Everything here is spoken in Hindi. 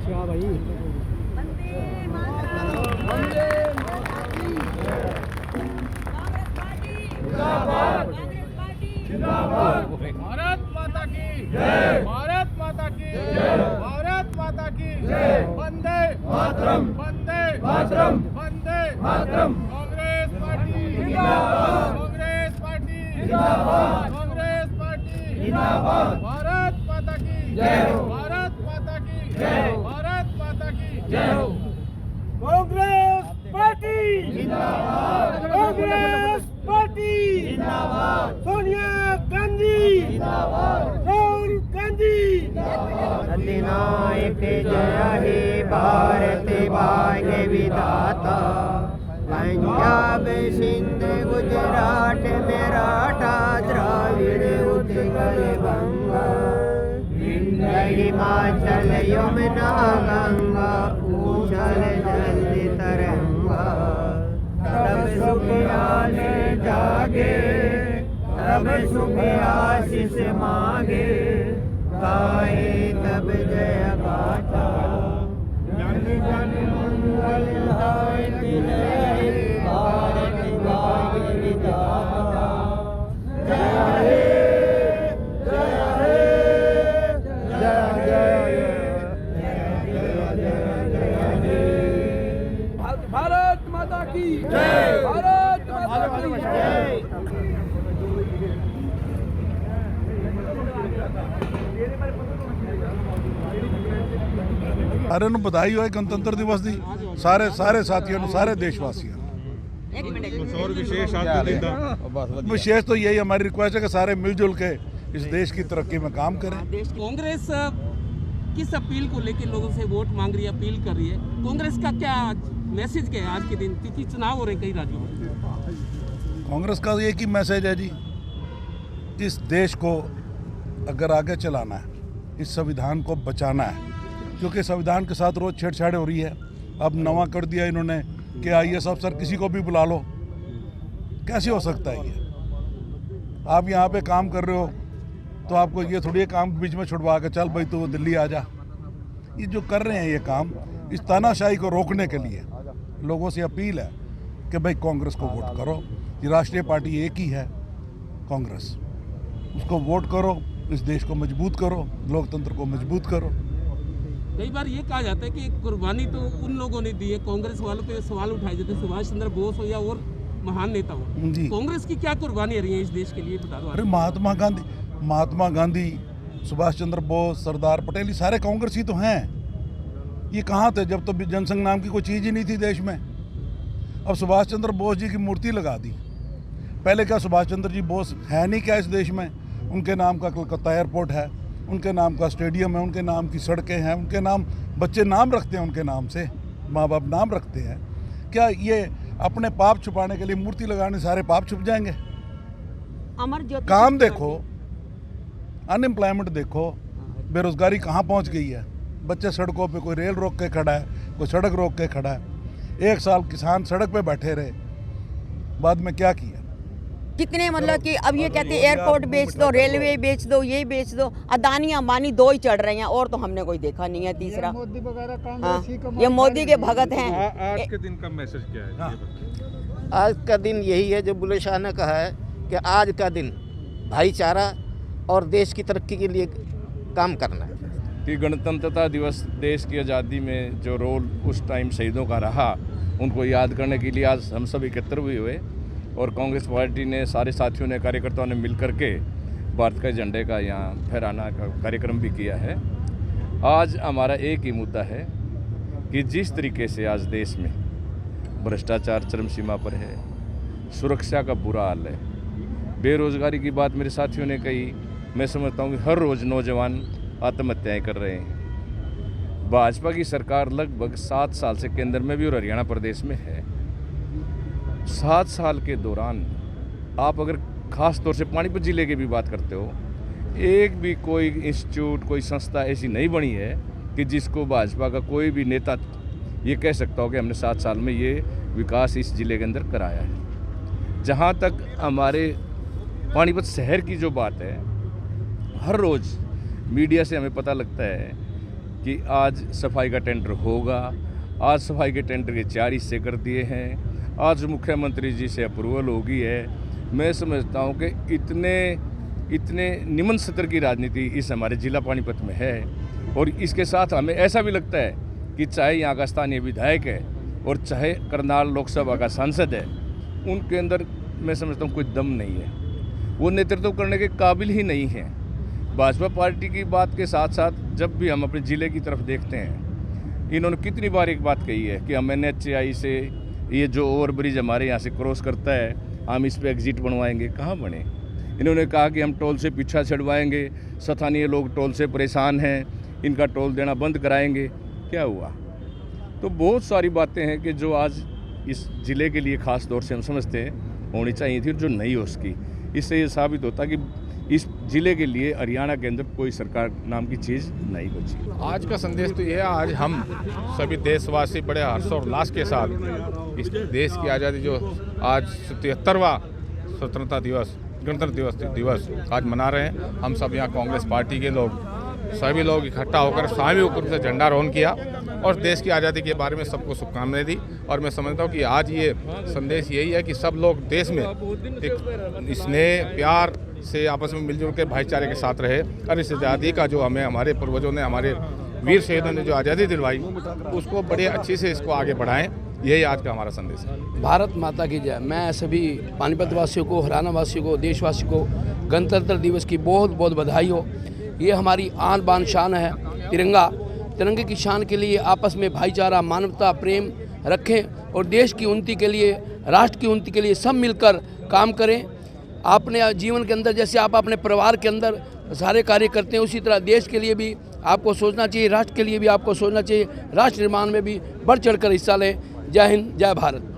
क्या भाई भारत माता की जय, भारत माता की जय, भारत माता की जय, वंदे मातरम, वंदे मातरम, वंदे मातरम। कांग्रेस पार्टी जिंदाबाद, कांग्रेस पार्टी जिंदाबाद, कांग्रेस पार्टी जिंदाबाद। भारत माता की जय, भारत माता की जय, भारत माता की जय। कांग्रेस पार्टी जिंदाबाद, कांग्रेस पार्टी जिंदाबाद, सोनिया गांधी जिंदाबाद, राहुल गांधी जिंदाबाद। अधिनायक जय हे भारत भाग्य विधाता, पंजाब सिंध गुजरात मराठा द्राविड़ उत्कल बंगा, विंध्य हिमाचल यमुना गंगा, ऊंचल जल तरंगा। तब सुख आने जागे, तब सुख आशीष मांगे, गाए तब जय गाथा, जन जन मंगल दायक जय भारत भाग्य विधाता। जय हे जय हे जय जय भारत माता की जय, भारत माता की जय। सारे ਨੂੰ ਵਧਾਈ ਹੋਏ ਗਣਤੰਤਰ ਦਿਵਸ ਦੀ ਸਾਰੇ ਸਾਥੀਆਂ ਨੂੰ सारे देशवासियों और विशेष आज के दिन का विशेष तो यही हमारी रिक्वेस्ट है कि सारे मिलजुल के इस देश की तरक्की में काम करें। कांग्रेस किस अपील को लेकर लोगों से वोट मांग रही है, अपील कर रही है, कांग्रेस का क्या मैसेज क्या है आज के दिन, क्योंकि चुनाव हो रहे हैं कई राज्यों में? कांग्रेस का एक ही मैसेज है जी, इस देश को अगर आगे चलाना है, इस संविधान को बचाना है, क्योंकि संविधान के साथ रोज़ छेड़छाड़ हो रही है। अब नवा कर दिया इन्होंने कि IAS अफसर किसी को भी बुला लो, कैसे हो सकता है ये? आप यहाँ पे काम कर रहे हो तो आपको ये थोड़ी काम बीच में छुड़वा के चल भाई तू दिल्ली आ जा। ये जो कर रहे हैं ये काम, इस तानाशाही को रोकने के लिए लोगों से अपील है कि भाई कांग्रेस को वोट करो। ये राष्ट्रीय पार्टी एक ही है कांग्रेस, उसको वोट करो, इस देश को मजबूत करो, लोकतंत्र को मजबूत करो। कई बार ये कहा जाता है कि कुर्बानी तो उन लोगों ने दी है, कांग्रेस वालों पे सवाल उठाए जाते हैं, सुभाष चंद्र बोस हो या और महान नेता हो, जी कांग्रेस की क्या कुर्बानी रही है इस देश के लिए, बता दो। अरे महात्मा गांधी, सुभाष चंद्र बोस, सरदार पटेल, ये सारे कांग्रेस ही तो हैं। ये कहाँ थे जब तो जनसंघ नाम की कोई चीज़ ही नहीं थी देश में। अब सुभाष चंद्र बोस जी की मूर्ति लगा दी। पहले क्या सुभाष चंद्र जी बोस है नहीं क्या इस देश में? उनके नाम का कलकत्ता एयरपोर्ट है, उनके नाम का स्टेडियम है, उनके नाम की सड़कें हैं, उनके नाम बच्चे नाम रखते हैं, उनके नाम से माँ बाप नाम रखते हैं। क्या ये अपने पाप छुपाने के लिए मूर्ति लगाने सारे पाप छुप जाएंगे? काम देखो, अनएम्प्लॉयमेंट देखो, बेरोजगारी कहाँ पहुँच गई है। बच्चे सड़कों पे, कोई रेल रोक के खड़ा है, कोई सड़क रोक के खड़ा है। 1 साल किसान सड़क पे बैठे रहे, बाद में क्या किया? कितने मतलब कि अब ये कहते हैं एयरपोर्ट बेच दो, रेलवे बेच दो, ये बेच दो, अदानी अंबानी 2 ही चढ़ रहे हैं और तो हमने कोई देखा नहीं है तीसरा। मोदी वगैरह हाँ, कांग्रेस ही ये मोदी के भगत हैं। आज के दिन का मैसेज क्या है? हाँ। ये बताइए। आज का दिन यही है जो बुल्ले शाह ने कहा है कि आज का दिन भाईचारा और देश की तरक्की के लिए काम करना है। कि गणतंत्रता दिवस देश की आज़ादी में जो रोल उस टाइम शहीदों का रहा, उनको याद करने के लिए आज हम सब एकत्र हुए और कांग्रेस पार्टी ने, सारे साथियों ने, कार्यकर्ताओं ने मिलकर के भारत के झंडे का यहाँ फहराना का कार्यक्रम भी किया है। आज हमारा एक ही मुद्दा है कि जिस तरीके से आज देश में भ्रष्टाचार चरम सीमा पर है, सुरक्षा का बुरा हाल है, बेरोजगारी की बात मेरे साथियों ने कही, मैं समझता हूँ कि हर रोज़ नौजवान आत्महत्याएं कर रहे हैं। भाजपा की सरकार लगभग 7 साल से केंद्र में भी और हरियाणा प्रदेश में है। 7 साल के दौरान आप अगर ख़ास तौर से पानीपत जिले की भी बात करते हो, एक भी कोई इंस्टीट्यूट, कोई संस्था ऐसी नहीं बनी है कि जिसको भाजपा का कोई भी नेता ये कह सकता हो कि हमने 7 साल में ये विकास इस ज़िले के अंदर कराया है। जहाँ तक हमारे पानीपत शहर की जो बात है, हर रोज़ मीडिया से हमें पता लगता है कि आज सफाई का टेंडर होगा। आज सफाई के टेंडर के 4 हिस्से कर दिए हैं। आज मुख्यमंत्री जी से अप्रूवल हो गई है। मैं समझता हूँ कि इतने निम्न स्तर की राजनीति इस हमारे जिला पानीपत में है। और इसके साथ हमें ऐसा भी लगता है कि चाहे यहाँ का स्थानीय विधायक है और चाहे करनाल लोकसभा का सांसद है, उनके अंदर मैं समझता हूँ कोई दम नहीं है, वो नेतृत्व करने के काबिल ही नहीं है। भाजपा पार्टी की बात के साथ साथ जब भी हम अपने ज़िले की तरफ देखते हैं, इन्होंने कितनी बार एक बात कही है कि हम NHAI से ये जो ओवरब्रिज हमारे यहाँ से क्रॉस करता है, हम इस पे एग्जिट बनवाएंगे। कहाँ बने? इन्होंने कहा कि हम टोल से पीछा छड़वाएंगे, स्थानीय लोग टोल से परेशान हैं, इनका टोल देना बंद कराएंगे। क्या हुआ? तो बहुत सारी बातें हैं कि जो आज इस ज़िले के लिए ख़ास तौर से हम समझते हैं होनी चाहिए थी, जो नहीं हो उसकी। इससे ये साबित होता कि इस ज़िले के लिए हरियाणा के अंदर कोई सरकार नाम की चीज़ नहीं बची। आज का संदेश तो ये है, आज हम सभी देशवासी बड़े हर्षोल्लास के साथ इस देश की आज़ादी जो आज 73वां स्वतंत्रता दिवस, गणतंत्र दिवस आज मना रहे हैं। हम सब यहाँ कांग्रेस पार्टी के लोग सभी लोग इकट्ठा होकर सामूहिक रूप से झंडारोहण किया और देश की आज़ादी के बारे में सबको शुभकामनाएं दी। और मैं समझता हूँ कि आज ये संदेश यही है कि सब लोग देश में एक स्नेह प्यार से आपस में मिलजुल के भाईचारे के साथ रहे और इस आज़ादी का जो हमें हमारे पूर्वजों ने, हमारे वीर शहीदों ने जो आज़ादी दिलवाई, उसको बड़े अच्छे से इसको आगे बढ़ाएं। यही आज का हमारा संदेश है। भारत माता की जय। मैं सभी पानीपत वासियों को, हरियाणा वासियों को, देशवासियों को गणतंत्र दिवस की बहुत बहुत बधाई हो। ये हमारी आन बान शान है। तिरंगे की शान के लिए आपस में भाईचारा, मानवता, प्रेम रखें और देश की उन्नति के लिए, राष्ट्र की उन्नति के लिए सब मिलकर काम करें। आपने जीवन के अंदर जैसे आप अपने परिवार के अंदर सारे कार्य करते हैं, उसी तरह देश के लिए भी आपको सोचना चाहिए, राष्ट्र के लिए भी आपको सोचना चाहिए। राष्ट्र निर्माण में भी बढ़ चढ़कर हिस्सा लें। जय हिंद, जय भारत।